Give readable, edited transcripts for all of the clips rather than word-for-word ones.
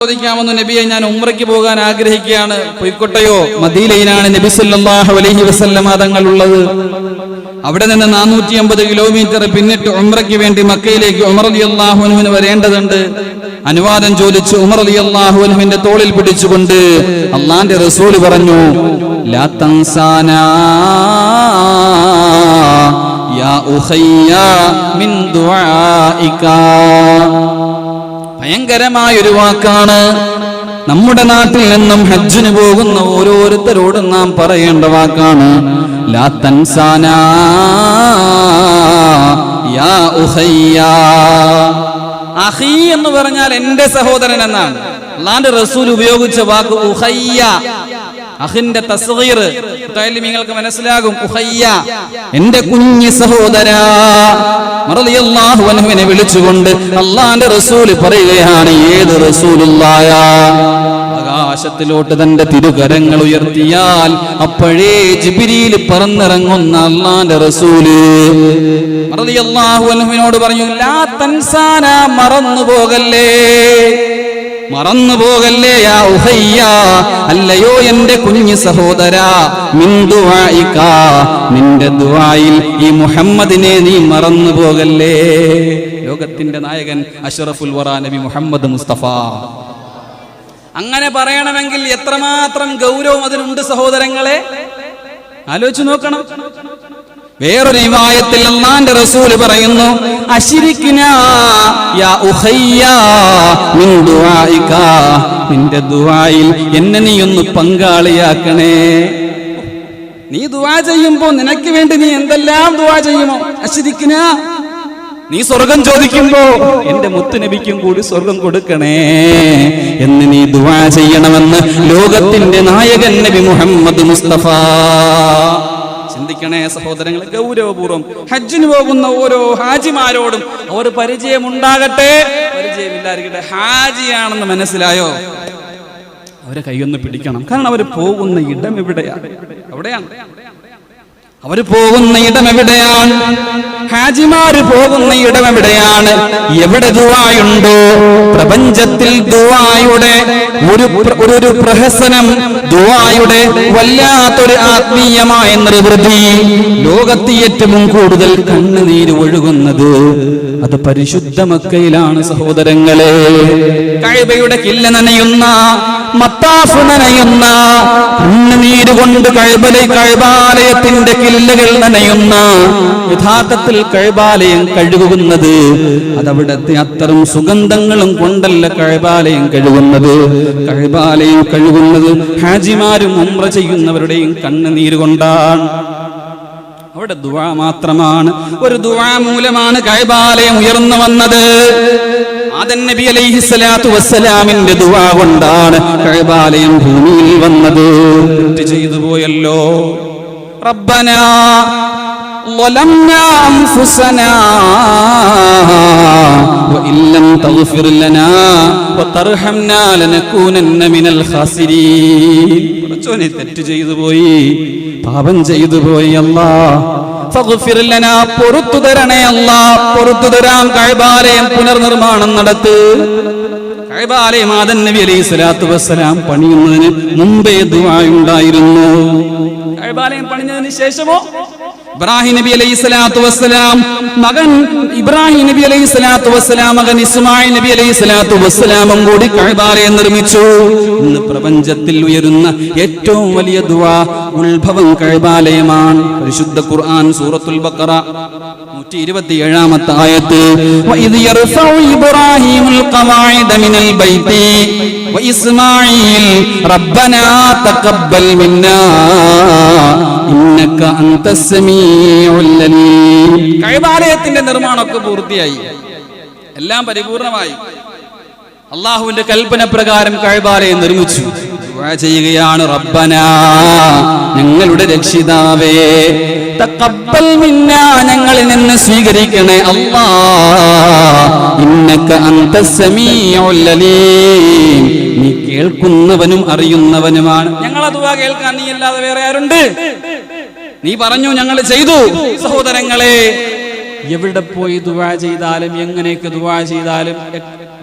ചോദിക്കാമെന്ന് നബിയെ, ഞാൻ ഉംറയ്ക്ക് പോകാൻ ആഗ്രഹിക്കുകയാണ്, പോയിക്കോട്ടെയോ? മദീനയിലാണ് നബി സല്ലല്ലാഹു അലൈഹി വസല്ലമ തങ്ങൾ ഉള്ളത്. അവിടെ നിന്ന് 450 കിലോമീറ്റർ പിന്നിട്ട് ഉംറയ്ക്ക് വേണ്ടി മക്കയിലേക്ക് ഉമർ റളിയല്ലാഹു അൻഹുവിന് വരേണ്ടതുണ്ട്. അനുവാദം ചോദിച്ചു ഉമർ റളിയല്ലാഹു അൻഹുവിന്റെ തോളിൽ പിടിച്ചുകൊണ്ട് അള്ളാന്റെ റസൂൽ പറഞ്ഞു, ലാ തൻസാനാ യാ ഉഖയ്യ മിൻ ദുആഇക. ഭയങ്കരമായൊരു വാക്കാണ്. നമ്മുടെ നാട്ടിൽ നിന്നും ഹജ്ജിന് പോകുന്ന ഓരോരുത്തരോടും നാം പറയേണ്ട വാക്കാണ്. ലാ തൻസാനാ യാ ഉഖയ്യ. അഖി എന്ന് പറഞ്ഞാൽ എന്റെ സഹോദരൻ എന്നാണ്. അല്ലാഹുവിന്റെ റസൂൽ ഉപയോഗിച്ച വാക്ക് ഉഖയ്യ. അഖിന്റെ തസ്ഗീർ നിങ്ങൾക്ക് മനസ്സിലാകും. ഉഖയ്യ, എന്റെ കുഞ്ഞു സഹോദരാ റളിയല്ലാഹു അൻഹുവിനെ വിളിച്ചുകൊണ്ട് അല്ലാഹുവിന്റെ റസൂൽ പറയുകയാണ്. ഏത് റസൂലുള്ളായ? ആകാശത്തിലോട്ട് തന്റെ തിരുകരങ്ങൾ ഉയർത്തിയാൽ അപ്പോഴേ ജിബ്രീൽ പറന്നിറങ്ങുന്ന അല്ലാഹുവിന്റെ റസൂല് റളിയല്ലാഹു അൻഹുവിനോട് പറഞ്ഞു, ലാ തൻസാന, മറന്നുപോകല്ലേ യാ ഉഖയ്യ, അല്ലയോ എന്റെ കുഞ്ഞു സഹോദരാ, മിൻ ദുആഇക, നിന്റെ ദുആയിൽ ഈ മുഹമ്മദിനെ നീ മറന്നുപോകല്ലേ. ലോകത്തിന്റെ നായകൻ അഷ്റഫുൽ വറ നബി മുഹമ്മദ് മുസ്തഫ. അങ്ങനെ പറയണമെങ്കിൽ എത്രമാത്രം ഗൗരവം അതിനുണ്ട് സഹോദരങ്ങളെ, ആലോചിച്ചു നോക്കണം. വേറൊരു റിവായത്തിൽ അല്ലാഹുവിന്റെ റസൂൽ പറയുന്നു, അശ്രിക്നാ യാ ഉഖയ്യ മിൻ ദുആഇക, നിന്റെ ദുആയിൽ എന്നെ നീ ഒന്ന് പങ്കാളിയാക്കണേ. നീ ദുആ ചെയ്യുമ്പോ നിനക്ക് വേണ്ടി നീ എന്തെല്ലാം ദുആ ചെയ്യുമോ? അശ്രിക്നാ, നീ സ്വർഗം ചോദിക്കുമ്പോ എന്റെ മുത്തുനബിക്കും കൂടി സ്വർഗം കൊടുക്കണേ എന്ന് നീ ദുആ ചെയ്യണമെന്ന് ലോകത്തിന്റെ നായകൻ നബി മുഹമ്മദ് മുസ്തഫ. ചിന്തിക്കണേ സഹോദരങ്ങളെ, ഗൗരവപൂർവ്വം ഹജ്ജിന് പോകുന്ന ഓരോ ഹാജിമാരോടും അവർ പരിചയമുണ്ടാകട്ടെ, പരിചയമില്ലായിരിക്കട്ടെ, ഹാജിയാണെന്ന് മനസ്സിലായോ? അവരെ കൈയൊന്ന് പിടിക്കണം. കാരണം അവർ പോകുന്ന ഇടം എവിടെയാണ്? അവര് പോകുന്ന ഇടം എവിടെയാണ്? ഹാജിമാര് പോകുന്ന ഇടം എവിടെയാണ്? എവിടെ ദുആയുണ്ടോ പ്രപഞ്ചത്തിൽ ദുആയുടെ ഒരു പ്രഹസനം, ദുആയുടെ വല്ലാത്തൊരു ആത്മീയമായ നിർവൃതി, ലോകത്ത് ഏറ്റവും കൂടുതൽ കണ്ണുനീര് ഒഴുകുന്നത് അത് പരിശുദ്ധ മക്കയിലാണ് സഹോദരങ്ങളെ. കഅബയുടെ കില്ല നനയുന്ന, മത്താഫ് നനയുന്ന, കണ്ണുനീര് കൊണ്ട് കഅബാലയത്തിന്റെ കില്ലകൾ നനയുന്ന, യഥാർത്ഥത്തിൽ കഅബാലയം കഴുകുന്നത് അതവിടത്തെ അത്തരം സുഗന്ധങ്ങളും കൊണ്ടല്ല കഅബാലയം കഴുകുന്നത്. കഅബാലയം കഴുകുന്നത് ഹാജിമാരും ഉംറ ചെയ്യുന്നവരുടെയും കണ്ണുനീര് കൊണ്ടാണ്. അവിടെ ദുആ മാത്രമാണ്. ഒരു ദുആ മൂലമാണ് കഅബാലയം ഉയർന്നു വന്നത്. ആദം നബി അലൈഹിസ്സലാത്തു വസ്സലാമിന്റെ ദുആ കൊണ്ടാണ് കഅബാലയം ഭൂമിയിൽ വന്നത്. തെറ്റ് ചെയ്തു പോയല്ലോ. റബ്ബനാ ളലംനാ അൻഫുസനാ വഇൻ ലം തഗ്ഫിർ ലനാ വതർഹംനാ ലനകൂനന്ന മിനൽ ഖാസിരീൻ. പടച്ചോനെ, തെറ്റ് ചെയ്തു പോയി, പാപം ചെയ്തു പോയി. അല്ലാഹ് ഫഗ്ഫിർ ലനാ, പൊറുത്തു തരണേ അല്ലാഹ്, പൊറുത്തു തരാം. കഅബാലയം പുനർനിർമ്മാണം നടത്ത്. കഅബാലയം ആദം നബി അലൈഹിസ്സലാത്തു വസ്സലാം പണിയുന്നതിന് മുമ്പേ ദുആ ഉണ്ടായിരുന്നു. കഅബാലയം പണിഞ്ഞതിന് ശേഷമോ ഇബ്രാഹിം നബി അലൈഹിസ്സലാത്തു വസ്സലാം മകൻ ഇബ്രാഹിം നബി അലൈഹിസ്സലാത്തു വസ്സലാം മകൻ ഇസ്മായിൽ നബി അലൈഹിസ്സലാത്തു വസ്സലാമും കൂടി കഅബാലയം നിർമ്മിച്ചു. ഇന്ന് പ്രപഞ്ചത്തിൽ ഉയരുന്ന ഏറ്റവും വലിയ ദുആ ഉത്ഭവം കഅബാലയമാണ്. പരിശുദ്ധ ഖുർആൻ സൂറത്തുൽ ബഖറ 127-ാമത്തെ ആയത്ത്, വഇദ് യർഫഉ ഇബ്രാഹീമുൽ ഖവാഇദ മിനൽ ബൈതി വഇസ്മാഈൽ റബ്ബനാ തഖബ്ബൽ മിന്നാ ഇന്നക അൻതസ് സമീഉൽ അലീം. കഅബാലയത്തിന്റെ നിർമ്മാണമൊക്കെ പൂർത്തിയായി, എല്ലാം പരിപൂർണമായി. അല്ലാഹുവിന്റെ കൽപ്പന പ്രകാരം കഅബാലയം നിർമ്മിച്ചു. ദുആ ചെയ്യുകയാണ്, റബ്ബനാ, ഞങ്ങളുടെ രക്ഷിതാവേ, തഖബ്ബൽ മിന്നാ, ഞങ്ങളിൽ നിന്ന് സ്വീകരിക്കണേ അല്ലാഹ്, ഇന്നക അൻതസ് സമീഉൽ അലീം, നീ കേൾക്കുന്നവനും അറിയുന്നവനുമാണ്. ഞങ്ങളെ ദുആ കേൾക്കാൻ നീ അല്ലാതെ വേറെ ആരുണ്ട്? നീ പറഞ്ഞു, ഞങ്ങൾ ചെയ്തു. സഹോദരങ്ങളെ, എവിടെ പോയി ദുആ ചെയ്താലും എങ്ങനെയൊക്കെ ദുആ ചെയ്താലും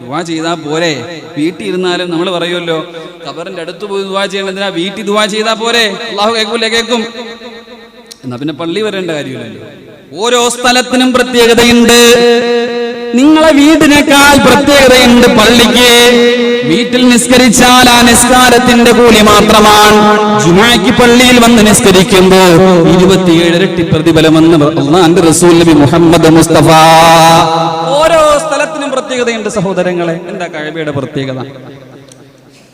ദുആ ചെയ്താൽ പോരെ? വീട്ടിൽ ഇരുന്നാലും നമ്മൾ പറയുമല്ലോ, ഖബറിന്റെ അടുത്ത് പോയി ദുആ ചെയ്യണതിനാ, വീട്ടിൽ ദുആ ചെയ്താൽ പോരെ? അള്ളാഹു കേൾക്കൂലേ? കേൾക്കും. എന്നാ പിന്നെ പള്ളി വരേണ്ട കാര്യമില്ലല്ലോ. ഓരോ സ്ഥലത്തിനും പ്രത്യേകതയുണ്ട്. നിങ്ങളെ വീടിനേക്കാൾ പ്രത്യേകതയുണ്ട് പള്ളിക്ക്. വീട്ടിൽ നിസ്കരിച്ചാൽ ആ നിസ്കാരത്തിന്റെ കൂലി മാത്രമാണ്. ജുമുഅയ്ക്ക് പള്ളിയിൽ വന്ന് നിസ്കരിക്കുമ്പോ 27 ഇരട്ടി പ്രതിഫലമെന്ന് അല്ലാഹുവിന്റെ റസൂൽ നബി മുഹമ്മദ് മുസ്തഫ. ഓരോ സ്ഥലത്തിനും പ്രത്യേകതയുണ്ട് സഹോദരങ്ങളെ. എന്താ കഅബയുടെ പ്രത്യേകത?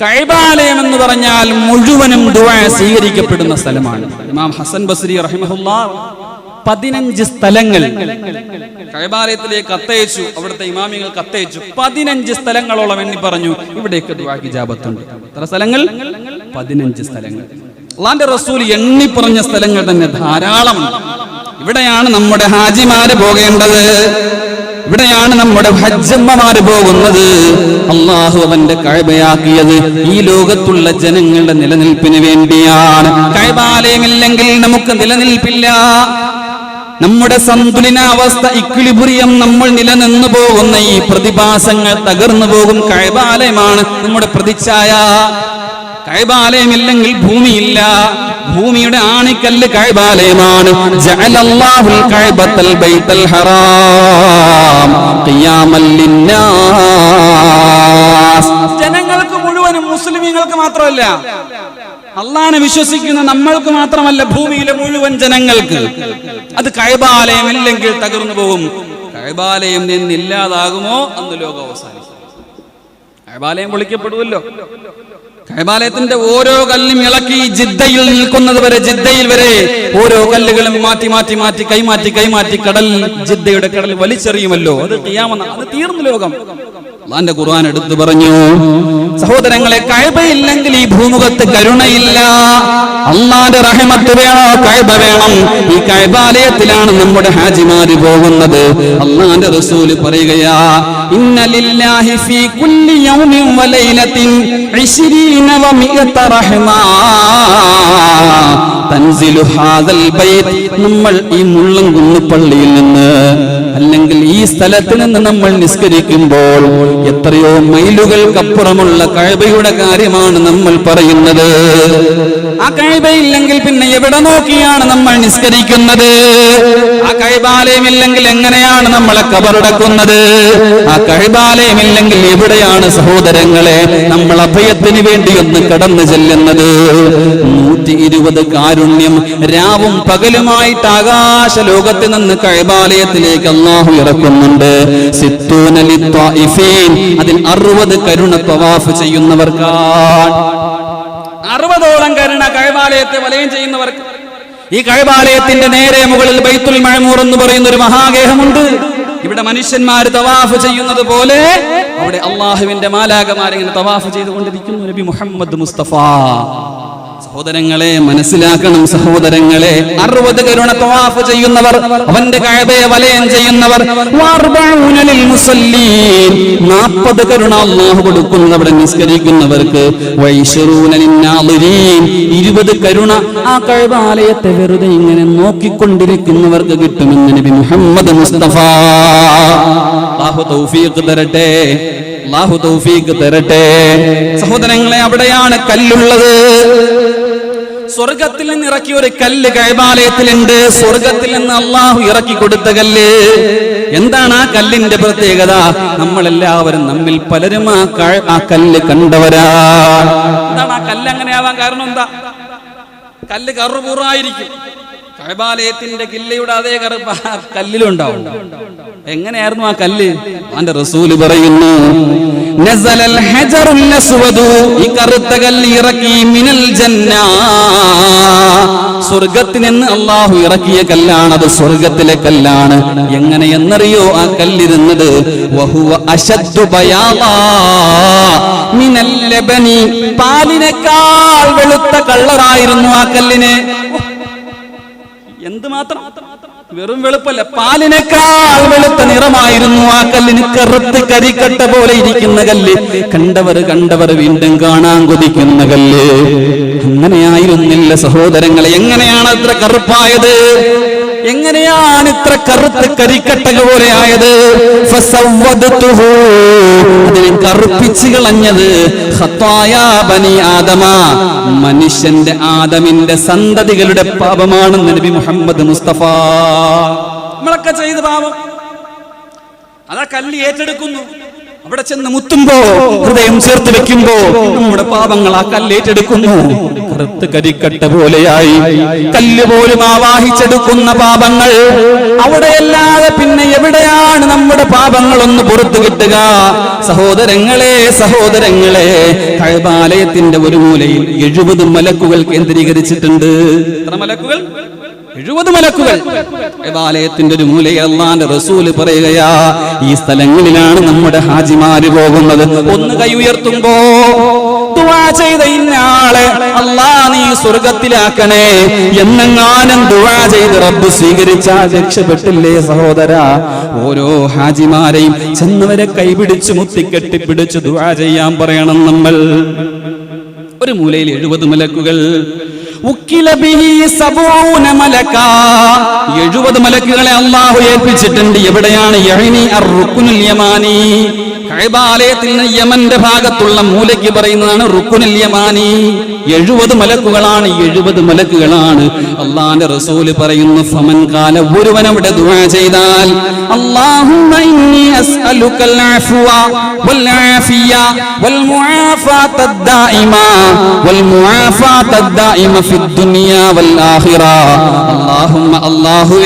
കഅബാലയം എന്ന് പറഞ്ഞാൽ മുഴുവനും ദുആ സ്വീകരിക്കപ്പെടുന്ന സ്ഥലമാണ്. ഇമാം ഹസൻ ബസ്രി റഹിമഹുല്ലാഹ് 15 സ്ഥലങ്ങൾ കഅബാലയത്തിലേക്ക് കത്തയച്ചു. അവിടുത്തെ ഇമാമികൾ കത്തയച്ചു. 15 സ്ഥലങ്ങളോളം എണ്ണി പറഞ്ഞു ഇവിടേക്ക് ദുആക്ക് ഇജാബത്തുണ്ട്. എത്ര സ്ഥലങ്ങൾ? 15 സ്ഥലങ്ങൾ. അല്ലാഹുവിന്റെ റസൂൽ എണ്ണി പറഞ്ഞ സ്ഥലങ്ങൾ തന്നെ ധാരാളമുണ്ട്. ഇവിടെയാണ് നമ്മുടെ ഹാജിമാര് പോകേണ്ടത്. ഇവിടെയാണ് നമ്മുടെ ഹജ്ജമ്മമാര് പോകുന്നത്. അള്ളാഹു അവന്റെ കഅബയാക്കിയത് ഈ ലോകത്തുള്ള ജനങ്ങളുടെ നിലനിൽപ്പിന് വേണ്ടിയാണ്. കഅബാലയമില്ലെങ്കിൽ നമുക്ക് നിലനിൽപ്പില്ല. നമ്മുടെ സന്തുലനാവസ്ഥ, ഇക്വിലിബ്രിയം, നമ്മൾ നിലനിന്നു പോകുന്ന ഈ പ്രതിഭാസങ്ങൾ തകർന്നു പോകും. കഅബാലയമാണ് നമ്മുടെ പ്രതിച്ഛായ. കഅബാലയമില്ലെങ്കിൽ ഭൂമിയില്ല. ഭൂമിയുടെ ആണിക്കല്ല് കഅബാലയമാണ്. ജഅലല്ലാഹുൽ കഅബത്തൽ ബൈത്തൽ ഹറാം ഖിയാമൽ ലിന്നാസ്. ജനങ്ങൾക്ക് മുഴുവനും, മുസ്ലിമീങ്ങൾക്ക് മാത്രമല്ല, അള്ളാഹനെ വിശ്വസിക്കുന്ന നമ്മൾക്ക് മാത്രമല്ല, ഭൂമിയിലെ മുഴുവൻ ജനങ്ങൾക്ക്. അത് കഅബാലയം ഇല്ലെങ്കിൽ തകർന്നു പോകും. കഅബാലയം നിന്നില്ലാതാകുമോ അന്ന് ലോകം അവസാനിക്കും. കഅബാലയം പൊളിക്കപ്പെടുമല്ലോ. കഅബാലയത്തിന്റെ ഓരോ കല്ലും ഇളക്കി ജിദ്ദയിൽ നിൽക്കുന്നത് വരെ, ജിദ്ദയിൽ വരെ ഓരോ കല്ലുകളും മാറ്റി മാറ്റി മാറ്റി കൈമാറ്റി കടൽ, ജിദ്ദയുടെ കടൽ വലിച്ചെറിയുമല്ലോ. അത് ഖിയാമത്ത്, അത് തീർന്നു ലോകം. അല്ലാഹുവിന്റെ ഖുർആൻ എടുത്തു പറഞ്ഞു. സഹോദരങ്ങളെ, കഅബയില്ലെങ്കിൽ ഈ ഭൂമുഖത്ത് കരുണയില്ല. അല്ലാഹുവിന്റെ റഹ്മത്ത് വേണോ? കഅബ വേണം. ഈ കഅബാലയത്തിലാണ് നമ്മുടെ ഹാജിമാര് പോകുന്നത്. അല്ലാഹുവിന്റെ റസൂൽ പറയുകയാ, ഇന്ന ലില്ലാഹി ഫീ കുല്ലി യൗമിൻ വ ലൈലത്തിൻ 20 വ 100 റഹ്മാ തൻസിലു ഹാദൽ ബൈത്ത്. നമ്മൾ ഈ മുള്ളൻകുന്ന് പള്ളിയിൽ നിന്ന്, അല്ലെങ്കിൽ ഈ സ്ഥലത്ത് നിന്ന് നമ്മൾ നിസ്കരിക്കുമ്പോൾ എത്രയോ മൈലുകൾക്കപ്പുറമുള്ള കഅബയുടെ കാര്യമാണ് നമ്മൾ പറയുന്നത്. ആ കഅബയില്ലെങ്കിൽ പിന്നെ എവിടെ നോക്കിയാണ് നമ്മൾ നിസ്കരിക്കുന്നത്? ആ കഅബാലയമില്ലെങ്കിൽ എങ്ങനെയാണ് നമ്മളെ ഖബറടക്കുന്നത്? ആ കഅബാലയമില്ലെങ്കിൽ എവിടെയാണ് സഹോദരങ്ങളെ നമ്മൾ അഭയത്തിന് വേണ്ടി ഒന്ന് കടന്നു ചെല്ലുന്നത്? 120 കാരുണ്യം രാവും പകലുമായിട്ട് ആകാശ ലോകത്ത് നിന്ന് കഅബാലയത്തിലേക്ക് അല്ലാഹു ഇറക്കുന്നുണ്ട്. സിത്തൂന ലിത്വായിഫീൻ, അതിൽ 60 കരുണ തവാഫ് ചെയ്യുന്നവർക്കാണ്. 60ഓളം കരുണ കഅബാലയത്തെ വലയം ചെയ്യുന്നവർക്ക്. ഈ കഅബാലയത്തിന്റെ നേരെ മുകളിൽ ബൈത്തുൽ മഅമൂർ എന്ന് പറയുന്ന ഒരു മഹാഗേഹമുണ്ട്. ഇവിടെ മനുഷ്യന്മാർ തവാഫ് ചെയ്യുന്നത് പോലെ അവിടെ അള്ളാഹുവിന്റെ മാലാകമാരിങ്ങനെ തവാഫ് ചെയ്തുകൊണ്ടിരിക്കുന്നു. നബി മുഹമ്മദ് മുസ്തഫ. സഹോദരങ്ങളെ, മനസ്സിലാക്കണം സഹോദരങ്ങളെ, 60 കരുണ തവാഫ് ചെയ്യുന്നവർ, അവന്റെ കഅബയെ വലയം ചെയ്യുന്നവർ, 40 കരുണ അല്ലാഹു കൊടുക്കുന്നു അവിടെ നിസ്കരിക്കുന്നവർക്ക്, 20 കരുണ ആ കഅബാലയത്തെ വെറുതെ ഇങ്ങനെ നോക്കിക്കൊണ്ടിരിക്കുന്നവർക്ക് കിട്ടുമെന്ന് നബി മുഹമ്മദ് മുസ്തഫ. അല്ലാഹു തൗഫീഖ് തരട്ടെ, അല്ലാഹു തൗഫീഖ് തരട്ടെ. സഹോദരങ്ങളെ, അവിടെയാണ് കല്ലുള്ളത്. സ്വർഗത്തിൽ നിന്ന് ഇറക്കിയ ഒരു കല്ല് കഅബാലയത്തിലുണ്ട്. സ്വർഗത്തിൽ നിന്ന് അള്ളാഹു ഇറക്കി കൊടുത്ത കല്ല്. എന്താണ് ആ കല്ലിന്റെ പ്രത്യേകത? നമ്മളെല്ലാവരും, നമ്മിൽ പലരും ആ കല്ല് കണ്ടവരാ. എന്താണ് ആ കല്ല് അങ്ങനെയാവാൻ കാരണം? എന്താ? കല്ല് കറുപൂറായിരിക്കും. കഅബാലയത്തിന്റെ കില്ലയുടെ അതേ കറുപ്പ് കല്ലിലുണ്ടാവും. എങ്ങനെയായിരുന്നു ആ കല്ല്? അവന്റെ റസൂല് പറയുന്നു, നസലൽ ഹജറുൽ അസ്വദു, ഈ കറുത്ത കല്ല് ഇറക്കി മിനൽ ജന്ന, സ്വർഗത്തിൽ നിന്ന് അല്ലാഹു ഇറക്കിയ കല്ലാണ്. അത് സ്വർഗത്തിലെ കല്ലാണ്. എങ്ങനെയെന്നറിയോ ആ കല്ലിരുന്നത്? വഹുവ അശദ്ദു ബയാദാ മിനൽ ലബനി, പാലിനേക്കാൾ വെളുത്ത കളറായിരുന്നു ആ കല്ലിന്. എന്തുമാത്രം വെറും വെളുപ്പല്ല, പാലിനേക്കാൾ വെളുത്ത നിറമായിരുന്നു ആ കല്ലിന്. കറുത്ത് കരിക്കട്ട പോലെ ഇരിക്കുന്ന കല്ല്, കണ്ടവർ വീണ്ടും കാണാൻ കൊതിക്കുന്ന കല്ല്. അങ്ങനെയായിരുന്നില്ല സഹോദരങ്ങളെ. എങ്ങനെയാണ് അത്ര കറുപ്പായത്? എങ്ങനെയാണ് ഇത്ര കറുത്ത് കരിക്കട്ടക പോലെ ആയത്? ഫസവ്വദതുഹു, അതിനെ കറുപ്പിച്ച് കളഞ്ഞത്. ഖത്തായാ ബനി ആദമ, മനുഷ്യന്റെ ആദമിന്റെ സന്തതികളുടെ പാപമാണെന്ന് നബി മുഹമ്മദ് മുസ്തഫ. നമ്മളൊക്കെ ചെയ്ത പാപം അതാ കല്ല് ഏറ്റെടുക്കുന്നു. അവിടെ ചെന്ന് മുത്തുമ്പോ, ഹൃദയം ചേർത്ത് വെക്കുമ്പോ നമ്മുടെ പാപങ്ങൾ ആ കല്ലേറ്റെടുക്കുന്നു. കറുത്ത് കരിക്കട്ട പോലെയായി കല്ല് പോലും ആവാഹിച്ചെടുക്കുന്ന പാപങ്ങൾ. അവിടെയല്ലാതെ പിന്നെ എവിടെയാണ് നമ്മുടെ പാപങ്ങളൊന്ന് പുറത്തു കിട്ടുക? സഹോദരങ്ങളെ, കഅബാലയത്തിന്റെ ഒരു മൂലയിൽ 70 മലക്കുകൾ കേന്ദ്രീകരിച്ചിട്ടുണ്ട്. എത്ര മലക്കുകൾ? 70 മലക്കുകൾ. കഅബാലയത്തിന്റെ ഒരു മൂലയിൽ അല്ലാഹുവിന്റെ റസൂൽ പറയുകയാ, ഈ സ്ഥലങ്ങളിലാണ് നമ്മുടെ ഹാജിമാര് പോകുന്നത്. ഒന്ന് കൈ ഉയർത്തുമ്പോ ദുആ ചെയ്ത ഇന്നയാളെ അല്ലാഹ് നീ സ്വർഗ്ഗത്തിലാക്കണേ എന്നെങ്ങാനും ദുആ ചെയ്ത് റബ്ബ് സ്വീകരിച്ചാൽ രക്ഷപ്പെട്ടില്ലേ സഹോദരാ? ഓരോ ഹാജിമാരെയും ചെന്നവരെ കൈപിടിച്ച് മുത്തിക്കെട്ടിപ്പിടിച്ച് ദുആ ചെയ്യാൻ പറയണം നമ്മൾ. ഒരു മൂലയിൽ 70 മലക്കുകൾ. 70 മലക്കുകളെ അല്ലാഹു ഏൽപ്പിച്ചിട്ടുണ്ട്. എവിടെയാണ്? റുക്നുൽ യമാനി, കഅബാലയത്തിൽ നിന്ന് യമന്റെ ഭാഗത്തുള്ള മൂലയ്ക്ക് പറയുന്നതാണ് റുക്നുൽ യമാനി. 70 മലക്കുകളാണ്, 70 മലക്കുകളാണ്. അല്ലാഹുവിന്റെ റസൂൽ പറയുന്നു, ഫമൻ ഖാല, ഒരുവൻ അവിടെ ദുആ ചെയ്താൽ, അല്ലാഹുമ്മ ഇന്നി അസ്അലുക്കൽ അഫ്വ വൽ ആഫിയ വൽ മുആഫാത ദായിമ വൽ മുആഫാത ദായിമ ഫിദ് ദുനിയ വൽ ആഖിറ. അല്ലാഹുമ്മ, അല്ലാഹു